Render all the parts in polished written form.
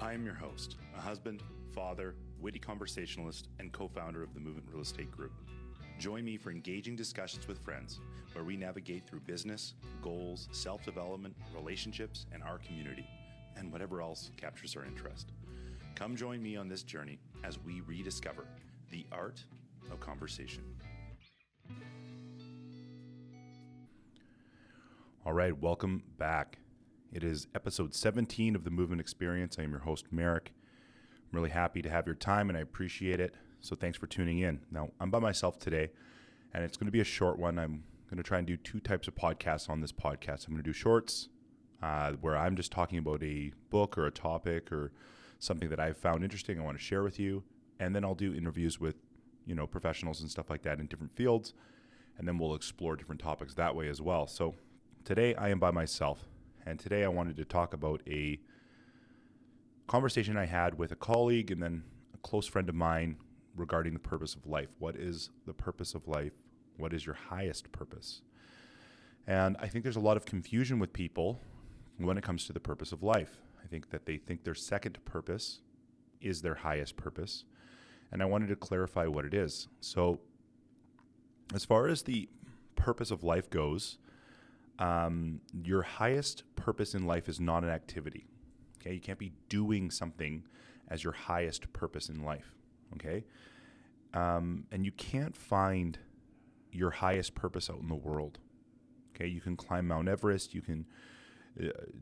I am your host, a husband, father, witty conversationalist, and co-founder of the Movement Real Estate Group. Join me for engaging discussions with friends where we navigate through business, goals, self-development, relationships, and our community, and whatever else captures our interest. Come join me on this journey as we rediscover the art of conversation. All right, welcome back. It is episode 17 of the Movement Experience. I am your host, Merrick. I'm really happy to have your time and I appreciate it. So thanks for tuning in. Now, I'm by myself today and it's going to be a short one. I'm going to try and do two types of podcasts on this podcast. I'm going to do shorts where I'm just talking about a book or a topic or something that I've found interesting I want to share with you. And then I'll do interviews with, professionals and stuff like that in different fields. And then we'll explore different topics that way as well. So today I am by myself. And today I wanted to talk about a conversation I had with a colleague and then a close friend of mine regarding the purpose of life. What is the purpose of life? What is your highest purpose? And I think there's a lot of confusion with people when it comes to the purpose of life. I think that they think their second purpose is their highest purpose. And I wanted to clarify what it is. So as far as the purpose of life goes, your highest purpose in life is not an activity. Okay, you can't be doing something as your highest purpose in life. Okay, and you can't find your highest purpose out in the world. Okay, you can climb Mount Everest, you can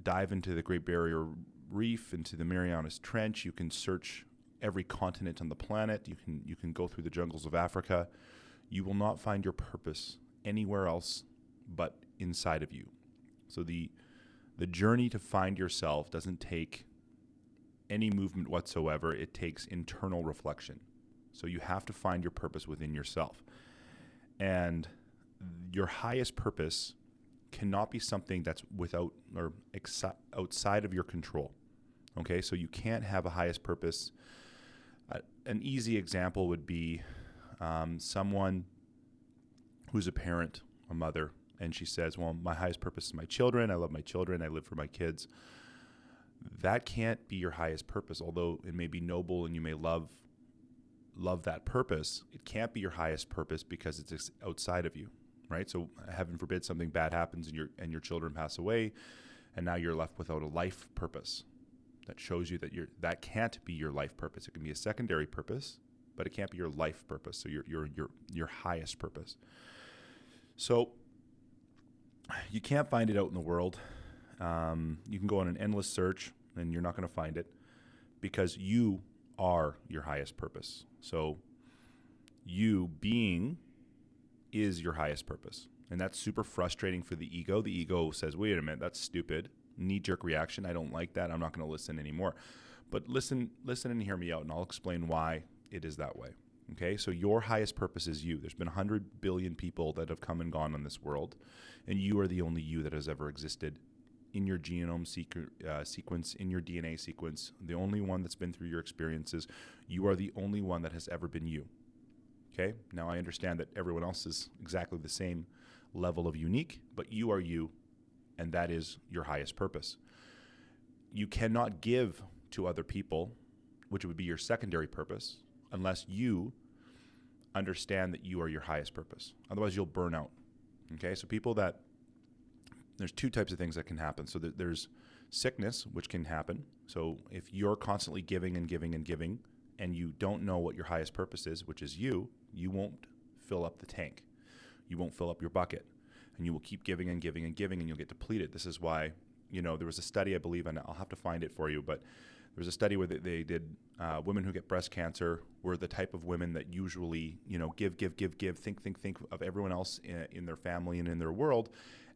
dive into the Great Barrier Reef, into the Marianas Trench, you can search every continent on the planet, you can go through the jungles of Africa. You will not find your purpose anywhere else but inside of you. So the journey to find yourself doesn't take any movement whatsoever. It takes internal reflection. So you have to find your purpose within yourself. And your highest purpose cannot be something that's without or outside of your control. Okay, so you can't have a highest purpose. An easy example would be someone who's a parent, a mother, and she says, well, my highest purpose is my children. I love my children. I live for my kids. That can't be your highest purpose. Although it may be noble and you may love that purpose, it can't be your highest purpose because it's outside of you, right? So heaven forbid something bad happens and your children pass away, and now you're left without a life purpose. That shows you that that can't be your life purpose. It can be a secondary purpose, but it can't be your life purpose. So your highest purpose. So you can't find it out in the world. You can go on an endless search and you're not going to find it because you are your highest purpose. So you being is your highest purpose. And that's super frustrating for the ego. The ego says, wait a minute, that's stupid. Knee-jerk reaction. I don't like that. I'm not going to listen anymore. But listen and hear me out and I'll explain why it is that way. Okay, so your highest purpose is you. There's been 100 billion people that have come and gone on this world, and you are the only you that has ever existed in your genome sequence, in your DNA sequence, the only one that's been through your experiences. You are the only one that has ever been you. Okay, now I understand that everyone else is exactly the same level of unique, but you are you, and that is your highest purpose. You cannot give to other people, which would be your secondary purpose, unless you understand that you are your highest purpose. Otherwise, you'll burn out. Okay, so there's two types of things that can happen. So there's sickness, which can happen. So if you're constantly giving and giving and giving, and you don't know what your highest purpose is, which is you won't fill up the tank. You won't fill up your bucket. And you will keep giving and giving and giving, and you'll get depleted. This is why, there was a study, I believe, and I'll have to find it for you, but there was a study where they did women who get breast cancer were the type of women that usually, give, think of everyone else in their family and in their world,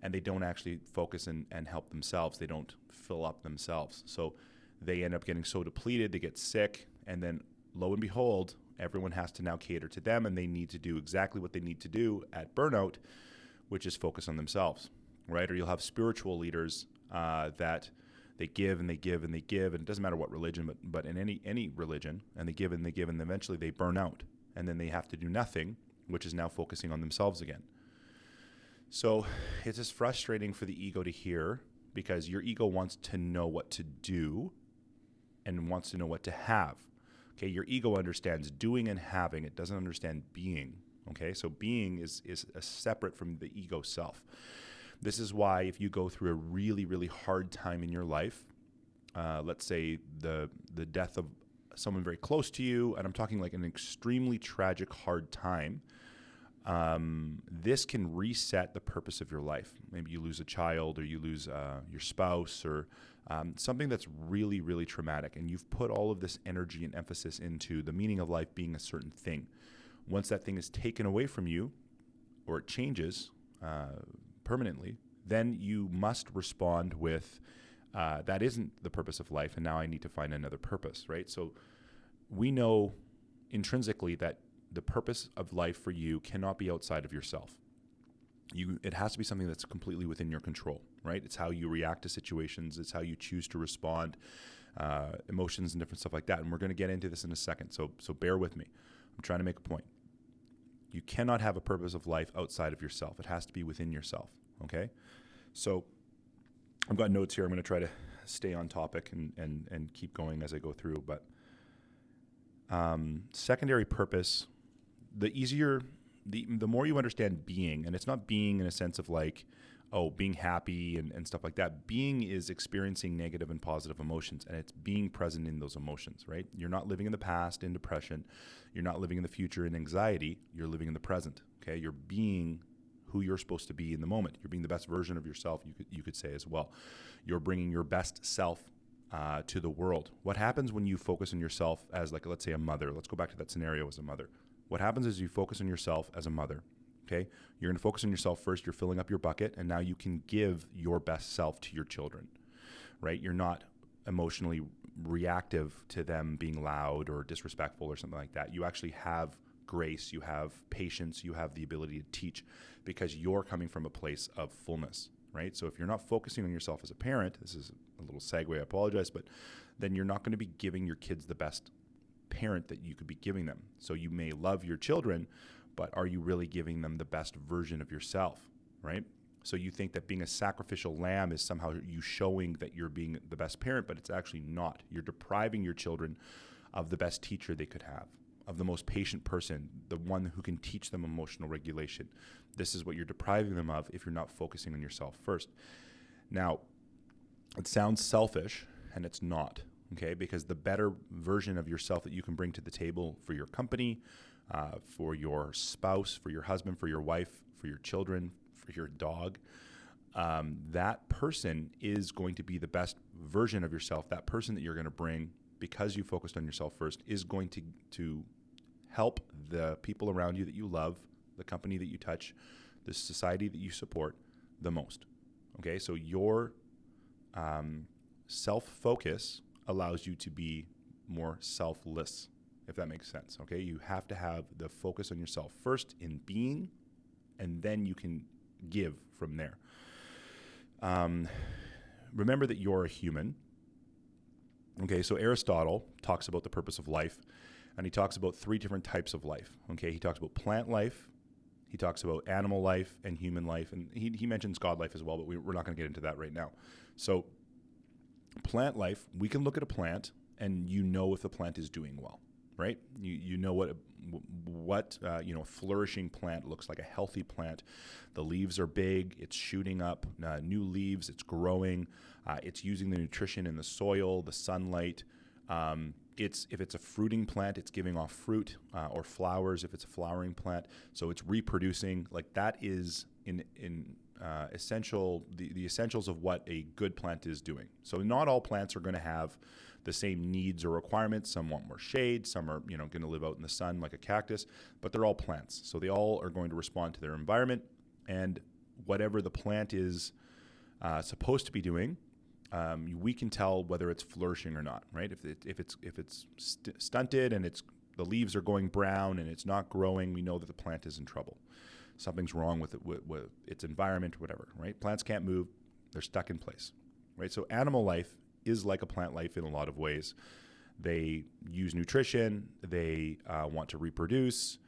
and they don't actually focus and help themselves. They don't fill up themselves. So they end up getting so depleted, they get sick, and then lo and behold, everyone has to now cater to them, and they need to do exactly what they need to do at burnout, which is focus on themselves, right? Or you'll have spiritual leaders that they give and they give and they give, and it doesn't matter what religion, but in any religion, and they give and they give, and eventually they burn out, and then they have to do nothing, which is now focusing on themselves again. So it's just frustrating for the ego to hear because your ego wants to know what to do, and wants to know what to have. Okay, your ego understands doing and having. It doesn't understand being. Okay, so being is a separate from the ego self. This is why if you go through a really, really hard time in your life, let's say the death of someone very close to you, and I'm talking like an extremely tragic, hard time, this can reset the purpose of your life. Maybe you lose a child, or you lose your spouse, or something that's really, really traumatic, and you've put all of this energy and emphasis into the meaning of life being a certain thing. Once that thing is taken away from you, or it changes permanently, then you must respond with, that isn't the purpose of life, and now I need to find another purpose, right? So we know intrinsically that the purpose of life for you cannot be outside of yourself. It has to be something that's completely within your control, right? It's how you react to situations. It's how you choose to respond, emotions and different stuff like that. And we're going to get into this in a second, so bear with me. I'm trying to make a point. You cannot have a purpose of life outside of yourself. It has to be within yourself, okay? So I've got notes here. I'm going to try to stay on topic and keep going as I go through. But secondary purpose, the more you understand being, and it's not being in a sense of like, oh, being happy and stuff like that. Being is experiencing negative and positive emotions, and it's being present in those emotions, right? You're not living in the past in depression. You're not living in the future in anxiety. You're living in the present, okay? You're being who you're supposed to be in the moment. You're being the best version of yourself, you could say as well. You're bringing your best self to the world. What happens when you focus on yourself as, like, let's say a mother? Let's go back to that scenario as a mother. What happens is you focus on yourself as a mother, okay? You're going to focus on yourself first. You're filling up your bucket, and now you can give your best self to your children, right? You're not emotionally reactive to them being loud or disrespectful or something like that. You actually have grace, you have patience, you have the ability to teach because you're coming from a place of fullness, right? So if you're not focusing on yourself as a parent, this is a little segue, I apologize, but then you're not going to be giving your kids the best parent that you could be giving them. So you may love your children, but are you really giving them the best version of yourself, right? So you think that being a sacrificial lamb is somehow you showing that you're being the best parent, but it's actually not. You're depriving your children of the best teacher they could have, of the most patient person, the one who can teach them emotional regulation. This is what you're depriving them of if you're not focusing on yourself first. Now, it sounds selfish, and it's not, okay? Because the better version of yourself that you can bring to the table for your company, for your spouse, for your husband, for your wife, for your children, for your dog, that person is going to be the best version of yourself. That person that you're going to bring, because you focused on yourself first, is going to help the people around you that you love, the company that you touch, the society that you support the most. Okay, so your self-focus allows you to be more selfless, if that makes sense. Okay, you have to have the focus on yourself first in being, and then you can give from there. Remember that you're a human. Okay, so Aristotle talks about the purpose of life, and he talks about 3 different types of life. Okay, he talks about plant life, he talks about animal life, and human life, and he mentions God life as well, but we're not going to get into that right now. So plant life, we can look at a plant, and you know if the plant is doing well, right? You know what a flourishing plant looks like, a healthy plant. The leaves are big, it's shooting up new leaves, it's growing, it's using the nutrition in the soil, the sunlight. If it's a fruiting plant, it's giving off fruit or flowers if it's a flowering plant. So it's reproducing. Like, that is in essential, the essentials of what a good plant is doing. So not all plants are going to have the same needs or requirements. Some want more shade, some are going to live out in the sun like a cactus, but they're all plants. So they all are going to respond to their environment, and whatever the plant is supposed to be doing, we can tell whether it's flourishing or not, right? If it's stunted and the leaves are going brown and it's not growing, we know that the plant is in trouble. Something's wrong with its environment or whatever, right? Plants can't move; they're stuck in place, right? So animal life is like a plant life in a lot of ways. They use nutrition. They want to reproduce.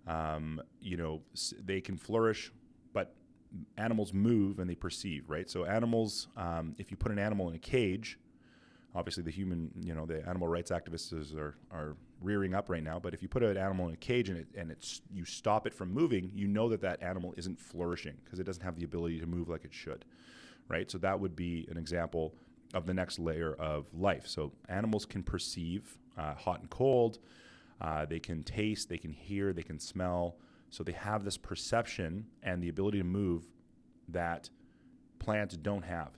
They can flourish, but animals move and they perceive, right? So animals, if you put an animal in a cage, Obviously, the the animal rights activists are rearing up right now. But if you put an animal in a cage and you stop it from moving, you know that animal isn't flourishing because it doesn't have the ability to move like it should, right? So that would be an example of the next layer of life. So animals can perceive hot and cold. They can taste, they can hear, they can smell. So they have this perception and the ability to move that plants don't have.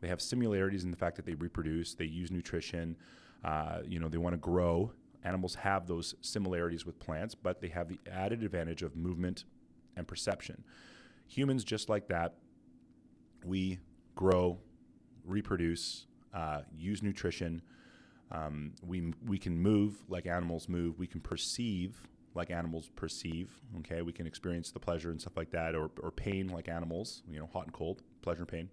They have similarities in the fact that they reproduce, they use nutrition, they want to grow. Animals have those similarities with plants, but they have the added advantage of movement and perception. Humans, just like that, we grow, reproduce, use nutrition. We can move like animals move. We can perceive like animals perceive. Okay, we can experience the pleasure and stuff like that, or pain like animals. Hot and cold, pleasure and pain.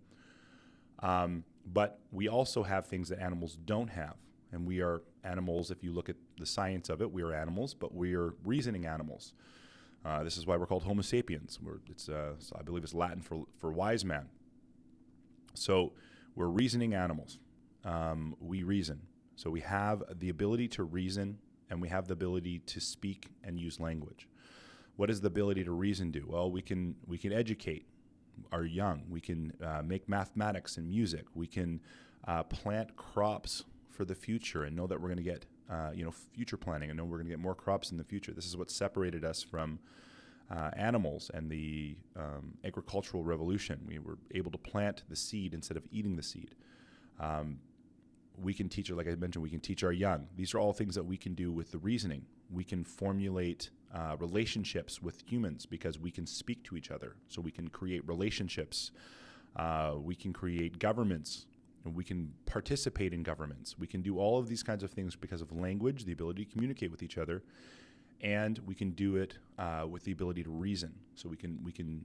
But we also have things that animals don't have. And we are animals, if you look at the science of it, we are animals, but we are reasoning animals. This is why we're called Homo sapiens. I believe it's Latin for wise man. So we're reasoning animals. We reason. So we have the ability to reason, and we have the ability to speak and use language. What does the ability to reason do? Well, we can educate our young. We can make mathematics and music. We can plant crops for the future and know that we're going to get, future planning and know we're going to get more crops in the future. This is what separated us from animals and the agricultural revolution. We were able to plant the seed instead of eating the seed. We can teach, like I mentioned, we can teach our young. These are all things that we can do with the reasoning. We can formulate relationships with humans because we can speak to each other. So we can create relationships. We can create governments. And we can participate in governments. We can do all of these kinds of things because of language, the ability to communicate with each other, and we can do it with the ability to reason. So we can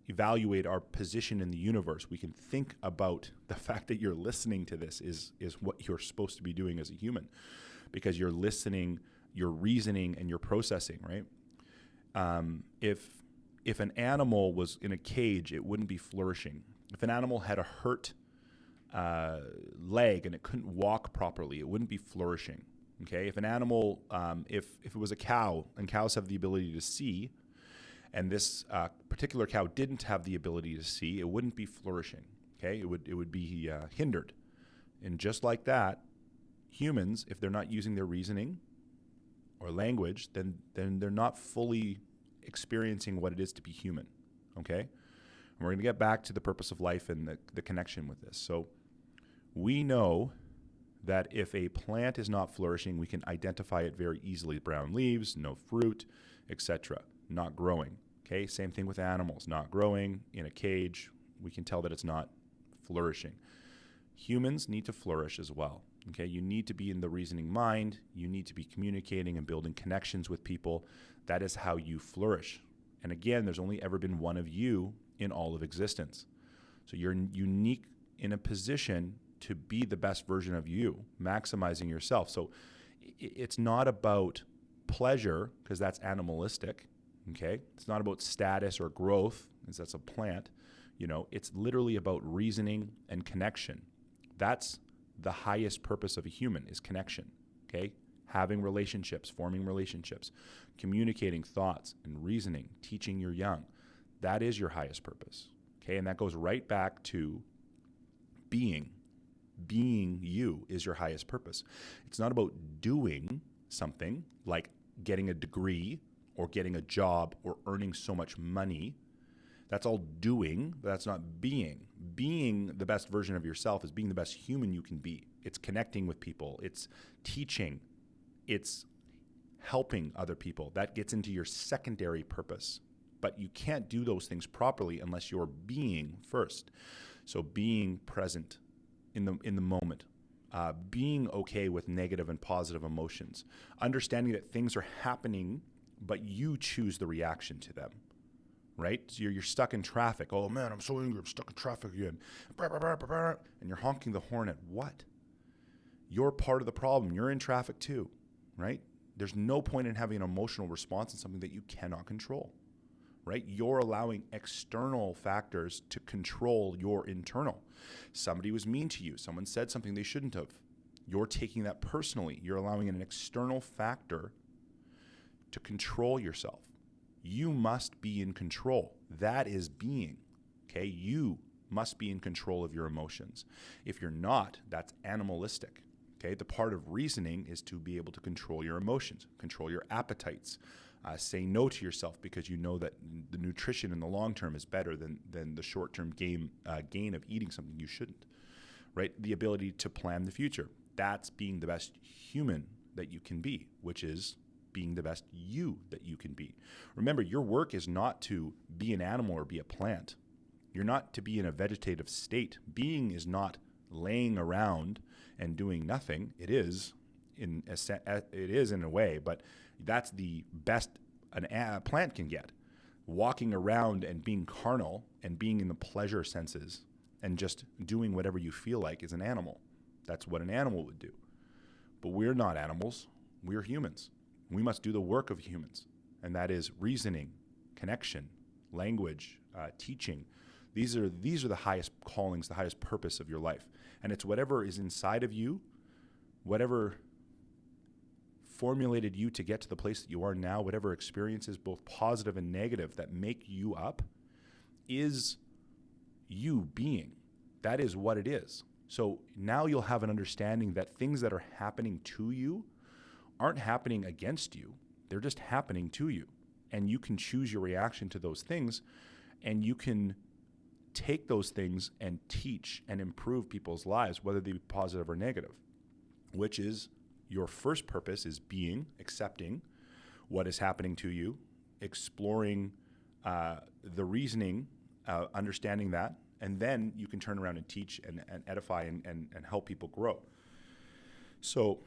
evaluate our position in the universe. We can think about the fact that you're listening to this is what you're supposed to be doing as a human, because you're listening, you're reasoning, and you're processing, right? If an animal was in a cage, it wouldn't be flourishing. If an animal had a hurt leg and it couldn't walk properly, it wouldn't be flourishing. Okay, if an animal, if it was a cow, and cows have the ability to see, and this particular cow didn't have the ability to see, it wouldn't be flourishing. Okay, it would be hindered. And just like that, humans, if they're not using their reasoning or language, then they're not fully experiencing what it is to be human. Okay, and we're going to get back to the purpose of life and the connection with this. So we know that if a plant is not flourishing, we can identify it very easily. Brown leaves, no fruit, etc. Not growing. Okay, same thing with animals. Not growing, in a cage, we can tell that it's not flourishing. Humans need to flourish as well. Okay, you need to be in the reasoning mind. You need to be communicating and building connections with people. That is how you flourish. And again, there's only ever been one of you in all of existence. So you're unique in a position to be the best version of you, maximizing yourself. So it's not about pleasure, because that's animalistic, okay? It's not about status or growth, because that's a plant. It's literally about reasoning and connection. That's the highest purpose of a human, is connection, okay? Having relationships, forming relationships, communicating thoughts and reasoning, teaching your young. That is your highest purpose, okay? And that goes right back to being. Being you is your highest purpose. It's not about doing something like getting a degree or getting a job or earning so much money. That's all doing, but that's not being. Being the best version of yourself is being the best human you can be. It's connecting with people. It's teaching. It's helping other people. That gets into your secondary purpose. But you can't do those things properly unless you're being first. So being present in the moment, being okay with negative and positive emotions, understanding that things are happening, but you choose the reaction to them, right? So you're stuck in traffic. Oh man, I'm so angry, I'm stuck in traffic again. And you're honking the horn at what? You're part of the problem. You're in traffic too, right? There's no point in having an emotional response in something that you cannot control, right? You're allowing external factors to control your internal. Somebody was mean to you. Someone said something they shouldn't have. You're taking that personally. You're allowing an external factor to control yourself. You must be in control. That is being, okay? You must be in control of your emotions. If you're not, that's animalistic, okay? The part of reasoning is to be able to control your emotions, control your appetites, say no to yourself because you know that the nutrition in the long term is better than the short-term gain of eating something you shouldn't, right? The ability to plan the future. That's being the best human that you can be, which is being the best you that you can be. Remember, your work is not to be an animal or be a plant. You're not to be in a vegetative state. Being is not laying around and doing nothing. It is in a way, but that's the best a plant can get. Walking around and being carnal and being in the pleasure senses and just doing whatever you feel like is an animal. That's what an animal would do. But we're not animals. We're humans. We must do the work of humans, and that is reasoning, connection, language, teaching. These are the highest callings, the highest purpose of your life. And it's whatever is inside of you, whatever formulated you to get to the place that you are now, whatever experiences, both positive and negative, that make you up, is you being. That is what it is. So now you'll have an understanding that things that are happening to you aren't happening against you. They're just happening to you. And you can choose your reaction to those things, and you can take those things and teach and improve people's lives, whether they be positive or negative, which is your first purpose is being, accepting what is happening to you, exploring the reasoning, understanding that, and then you can turn around and teach and edify and help people grow. So,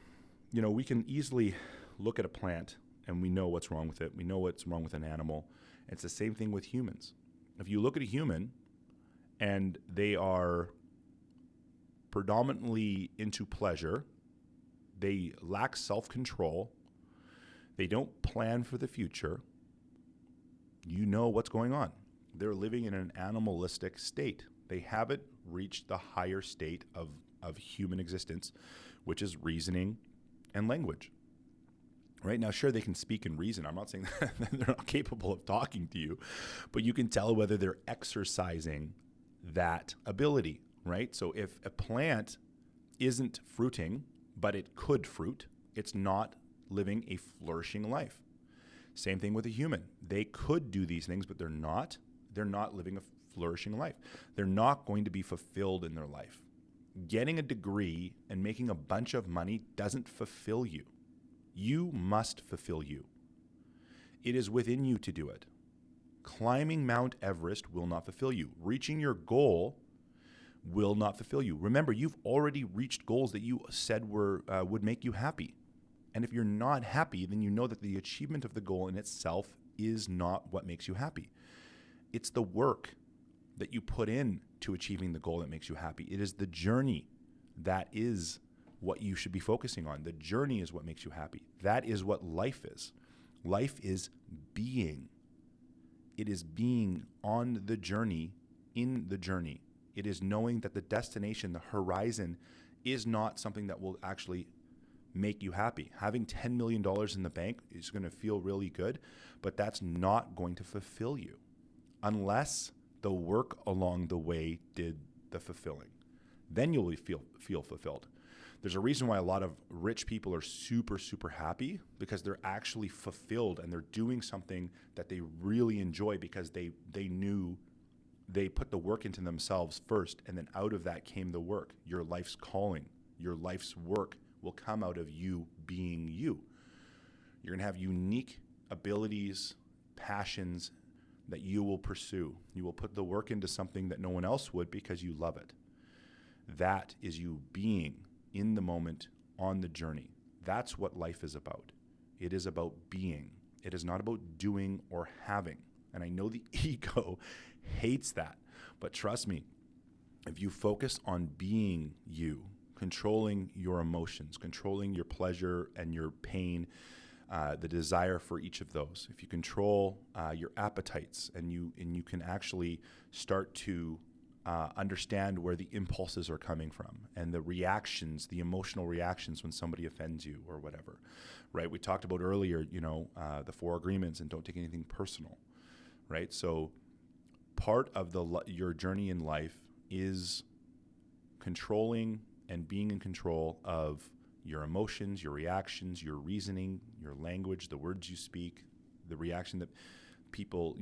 we can easily look at a plant and we know what's wrong with it. We know what's wrong with an animal. It's the same thing with humans. If you look at a human and they are predominantly into pleasure, they lack self-control, they don't plan for the future, you know what's going on. They're living in an animalistic state. They haven't reached the higher state of human existence, which is reasoning and language. Right now, sure, they can speak and reason. I'm not saying that they're not capable of talking to you, but you can tell whether they're exercising that ability, right? So if a plant isn't fruiting, but it could fruit, it's not living a flourishing life. Same thing with a human. They could do these things, but they're not. They're not living a flourishing life. They're not going to be fulfilled in their life. Getting a degree and making a bunch of money doesn't fulfill you. You must fulfill you. It is within you to do it. Climbing Mount Everest will not fulfill you. Reaching your goal will not fulfill you. Remember, you've already reached goals that you said would make you happy. And if you're not happy, then you know that the achievement of the goal in itself is not what makes you happy. It's the work that you put in to achieving the goal that makes you happy. It is the journey that is what you should be focusing on. The journey is what makes you happy. That is what life is. Life is being. It is being on the journey, in the journey. It is knowing that the destination, the horizon, is not something that will actually make you happy. Having $10 million in the bank is going to feel really good, but that's not going to fulfill you unless the work along the way did the fulfilling. Then you'll feel fulfilled. There's a reason why a lot of rich people are super, super happy, because they're actually fulfilled and they're doing something that they really enjoy because they knew they put the work into themselves first, and then out of that came the work. Your life's calling, your life's work will come out of you being you. You're going to have unique abilities, passions that you will pursue. You will put the work into something that no one else would because you love it. That is you being in the moment, on the journey. That's what life is about. It is about being. It is not about doing or having. And I know the ego hates that, but trust me, if you focus on being you, controlling your emotions, controlling your pleasure and your pain, the desire for each of those, if you control your appetites and you can actually start to understand where the impulses are coming from and the reactions, the emotional reactions when somebody offends you or whatever, right? We talked about earlier, the 4 agreements and don't take anything personal, right? So part of your journey in life is controlling and being in control of your emotions, your reactions, your reasoning, your language, the words you speak, the reaction that people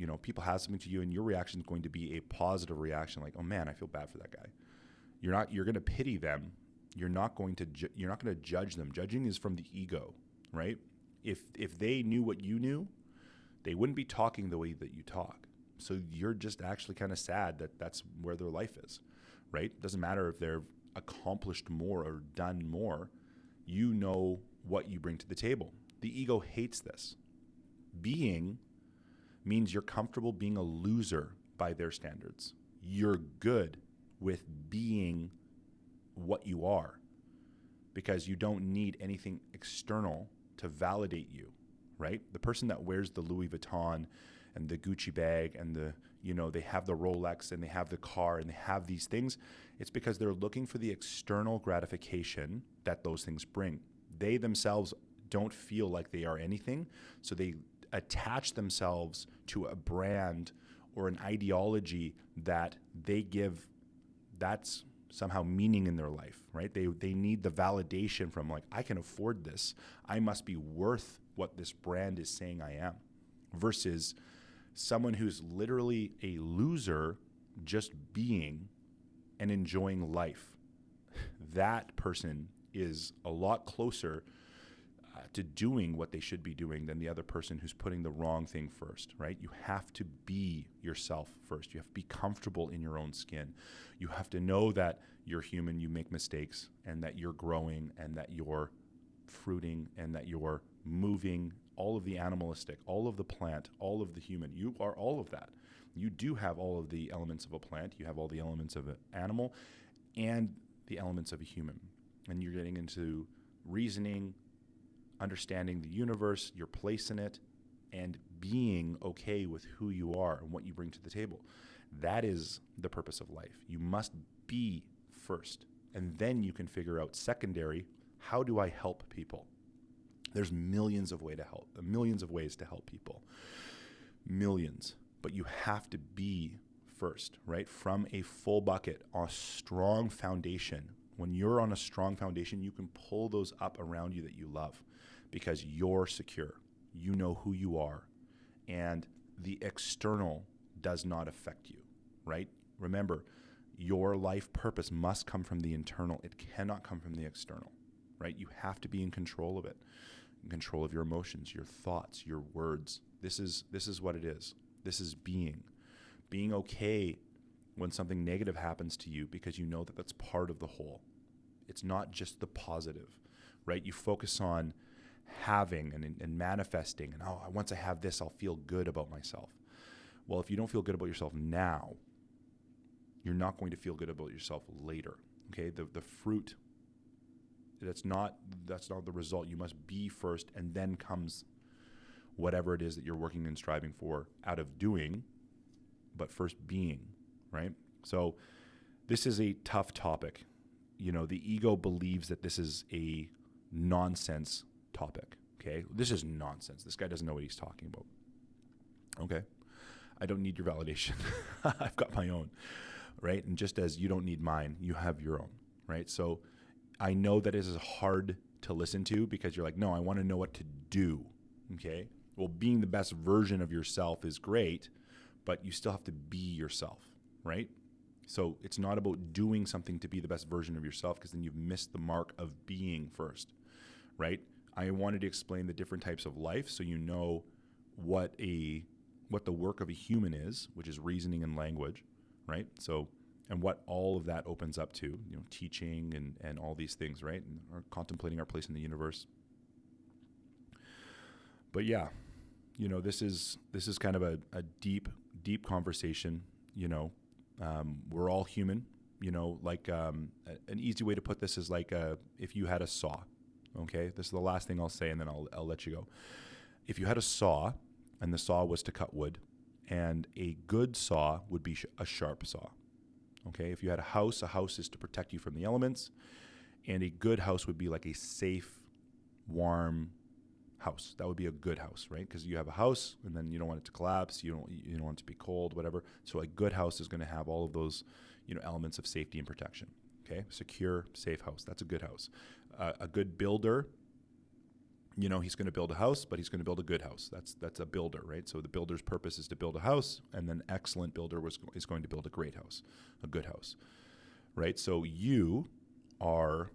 have something to you, and your reaction is going to be a positive reaction, like, oh man, I feel bad for that guy. You're going to pity them. You're not going to judge them. Judging is from the ego, right? If they knew what you knew, they wouldn't be talking the way that you talk. So you're just actually kind of sad that that's where their life is, right? It doesn't matter if they're accomplished more or done more. You know what you bring to the table. The ego hates this. Being means you're comfortable being a loser by their standards. You're good with being what you are because you don't need anything external to validate you, right? The person that wears the Louis Vuitton and the Gucci bag and they have the Rolex and they have the car and they have these things, it's because they're looking for the external gratification that those things bring. They themselves don't feel like they are anything, so they attach themselves to a brand or an ideology that they give that's somehow meaning in their life, right? They need the validation from, like, I can afford this. I must be worth what this brand is saying I am, versus someone who's literally a loser just being and enjoying life. That person is a lot closer to doing what they should be doing than the other person who's putting the wrong thing first, right? You have to be yourself first. You have to be comfortable in your own skin. You have to know that you're human, you make mistakes, and that you're growing, and that you're fruiting, and that you're moving, all of the animalistic, all of the plant, all of the human. You are all of that. You do have all of the elements of a plant. You have all the elements of an animal and the elements of a human. And you're getting into reasoning, understanding the universe, your place in it, and being okay with who you are and what you bring to the table. That is the purpose of life. You must be first, and then you can figure out secondary, how do I help people? There's millions of ways to help people. Millions. But you have to be first, right? From a full bucket, a strong foundation. When you're on a strong foundation, you can pull those up around you that you love, because you're secure. You know who you are, and the external does not affect you, right? Remember, your life purpose must come from the internal. It cannot come from the external, right? You have to be in control of it, in control of your emotions, your thoughts, your words. This is what it is. This is being okay when something negative happens to you, because you know that that's part of the whole. It's not just the positive, right? You focus on having and manifesting, and once I have this, I'll feel good about myself. Well, if you don't feel good about yourself now, you're not going to feel good about yourself later. Okay, the fruit, that's not the result. You must be first, and then comes whatever it is that you're working and striving for out of doing, but first being, right? So this is a tough topic. The ego believes that this is a nonsense topic. Okay, this is nonsense. This guy doesn't know what he's talking about. Okay, I don't need your validation. I've got my own, right? And just as you don't need mine, you have your own, right? So I know that it is hard to listen to, because you're like, no, I want to know what to do. Okay, well, being the best version of yourself is great, but you still have to be yourself, right? So it's not about doing something to be the best version of yourself, because then you've missed the mark of being first, right? I wanted to explain the different types of life so you know what the work of a human is, which is reasoning and language, right? So, and what all of that opens up to, teaching and all these things, right? And or contemplating our place in the universe. But yeah, this is kind of a deep conversation. We're all human. Like an easy way to put this is like if you had a saw. Okay, this is the last thing I'll say, and then I'll let you go. If you had a saw, and the saw was to cut wood, and a good saw would be a sharp saw. Okay, if you had a house is to protect you from the elements, and a good house would be like a safe, warm house. That would be a good house, right? Because you have a house, and then you don't want it to collapse. You don't want it to be cold, whatever. So a good house is going to have all of those, elements of safety and protection. Okay, secure, safe house. That's a good house. A good builder, he's going to build a house, but he's going to build a good house. That's a builder, right? So the builder's purpose is to build a house, and then excellent builder is going to build a great house, a good house, right? So you are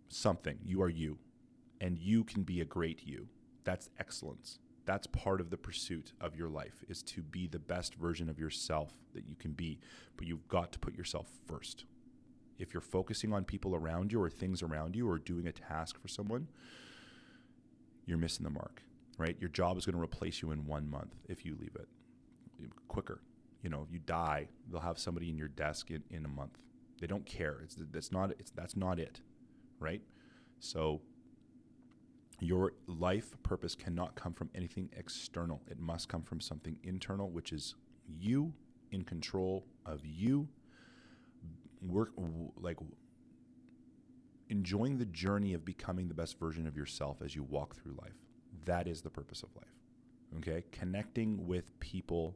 something. You are you, and you can be a great you. That's excellence. That's part of the pursuit of your life, is to be the best version of yourself that you can be, but you've got to put yourself first. If you're focusing on people around you or things around you or doing a task for someone, you're missing the mark, right? Your job is going to replace you in 1 month if you leave it quicker. You die, they'll have somebody in your desk in a month. They don't care. That's not it, right? So your life purpose cannot come from anything external. It must come from something internal, which is you, in control of you. Enjoying the journey of becoming the best version of yourself as you walk through life. That is the purpose of life. Okay? Connecting with people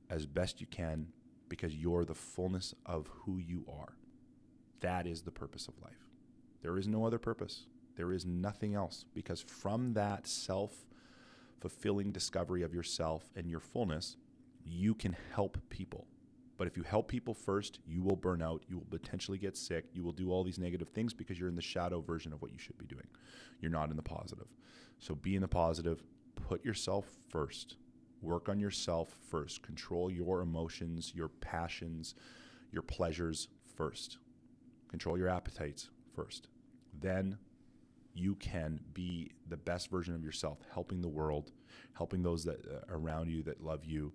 as best you can because you're the fullness of who you are. That is the purpose of life. There is no other purpose. There is nothing else, because from that self-fulfilling discovery of yourself and your fullness, you can help people. But if you help people first, you will burn out, you will potentially get sick, you will do all these negative things because you're in the shadow version of what you should be doing. You're not in the positive. So be in the positive, put yourself first, work on yourself first, control your emotions, your passions, your pleasures first. Control your appetites first. Then you can be the best version of yourself, helping the world, helping those that around you that love you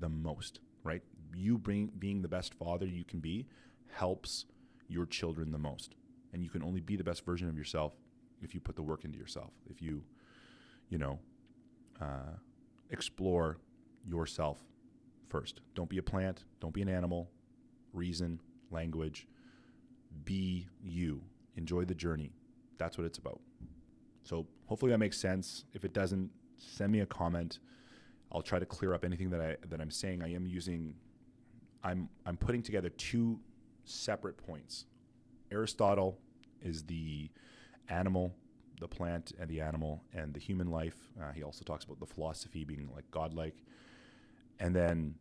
the most, right? You being the best father you can be helps your children the most. And you can only be the best version of yourself if you put the work into yourself, if you, explore yourself first. Don't be a plant. Don't be an animal. Reason, language. Be you. Enjoy the journey. That's what it's about. So hopefully that makes sense. If it doesn't, send me a comment. I'll try to clear up anything that I'm saying. I'm putting together two separate points. Aristotle is the animal, the plant and the animal, and the human life. He also talks about the philosophy being like godlike. And then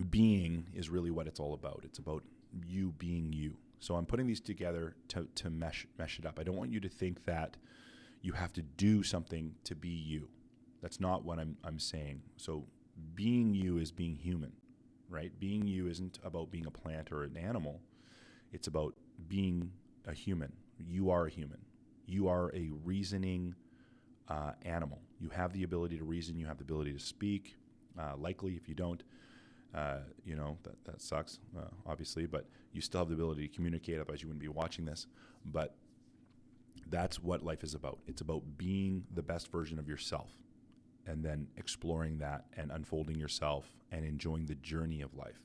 being is really what it's all about. It's about you being you. So I'm putting these together to mesh it up. I don't want you to think that you have to do something to be you. That's not what I'm saying. So being you is being human, right? Being you isn't about being a plant or an animal. It's about being a human. You are a human. You are a reasoning animal. You have the ability to reason. You have the ability to speak. Likely, if you don't, that sucks, obviously, but you still have the ability to communicate, otherwise you wouldn't be watching this. But that's what life is about. It's about being the best version of yourself and then exploring that and unfolding yourself and enjoying the journey of life.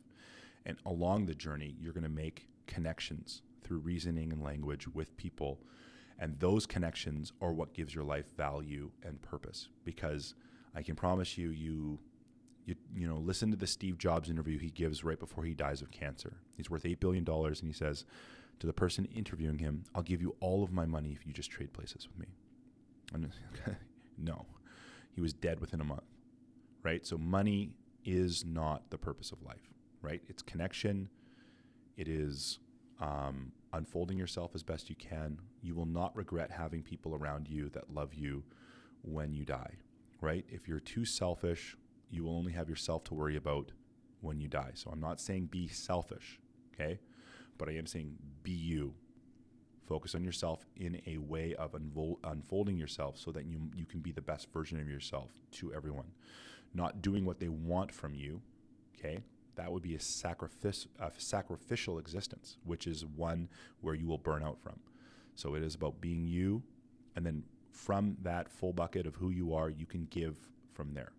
And along the journey, you're going to make connections through reasoning and language with people. And those connections are what gives your life value and purpose. Because I can promise you listen to the Steve Jobs interview he gives right before he dies of cancer. He's worth $8 billion, and he says to the person interviewing him, "I'll give you all of my money if you just trade places with me." And no, he was dead within a month, right? So money is not the purpose of life, right? It's connection. It is unfolding yourself as best you can. You will not regret having people around you that love you when you die, right? If you're too selfish, you will only have yourself to worry about when you die. So I'm not saying be selfish, okay? But I am saying be you. Focus on yourself in a way of unfolding yourself so that you can be the best version of yourself to everyone. Not doing what they want from you, okay? That would be a sacrificial existence, which is one where you will burn out from. So it is about being you, and then from that full bucket of who you are, you can give from there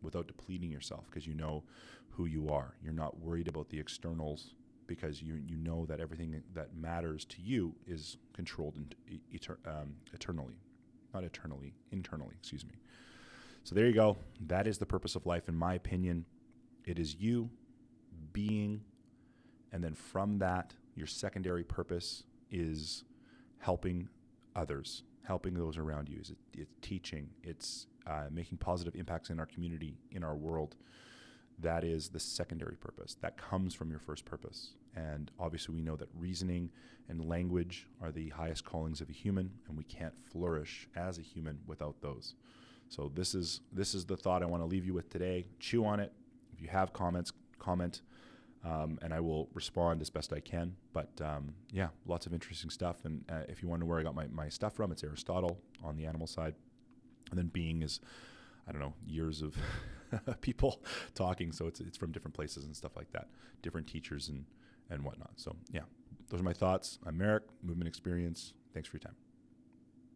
without depleting yourself, because you know who you are. You're not worried about the externals because you know that everything that matters to you is controlled eternally. Not eternally, internally, excuse me. So there you go. That is the purpose of life, in my opinion. It is you being, and then from that, your secondary purpose is helping others, helping those around you. It's teaching. It's making positive impacts in our community, in our world. That is the secondary purpose. That comes from your first purpose. And obviously we know that reasoning and language are the highest callings of a human, and we can't flourish as a human without those. So this is the thought I want to leave you with today. Chew on it. If you have comments, comment, and I will respond as best I can. But yeah, lots of interesting stuff. And if you wonder where I got my stuff from, it's Aristotle on the animal side. And then being is, I don't know, years of people talking. So it's from different places and stuff like that, different teachers and whatnot. So yeah, those are my thoughts. I'm Merrick, Movement Experience. Thanks for your time.